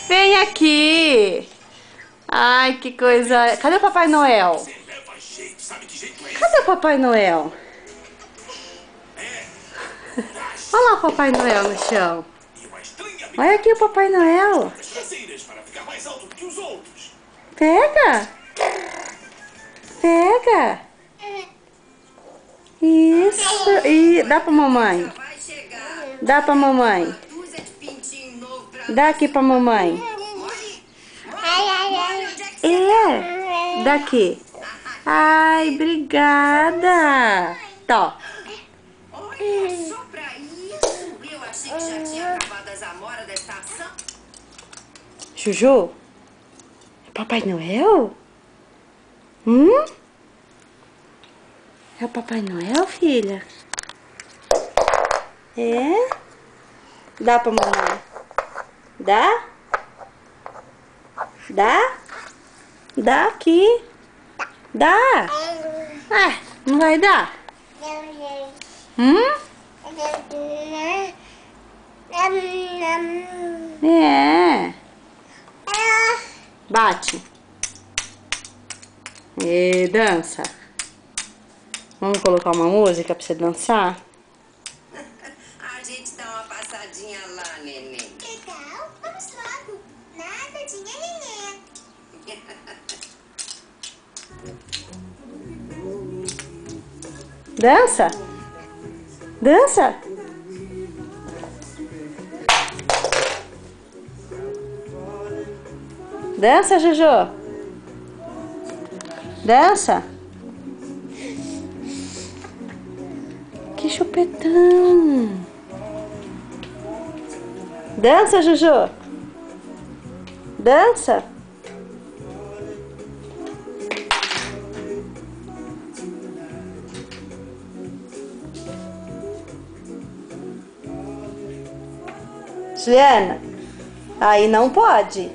Vem aqui. Ai, que coisa. Cadê o Papai Noel? Cadê o Papai Noel? Olha lá o Papai Noel no chão. Olha aqui o Papai Noel. Pega. Pega. Isso. E dá pra mamãe. Dá pra mamãe. Dá aqui pra mamãe. É. Daqui. Ai, obrigada. Tó. Olha só pra isso. Eu achei que já tinha acabado as amoras da estação. Juju? É Papai Noel? É o Papai Noel, filha? É? Dá pra mamãe? Dá? Dá? Dá aqui. Dá? Ah, não vai dar? É. Bate. E dança. Vamos colocar uma música pra você dançar? A gente dá uma passadinha lá, neném. Legal, vamos logo. Nada de nhenhenhé. Dança? Dança? Dança, Juju? Dança? Que chupetão! Dança, Juju? Dança? Juliana, aí não pode.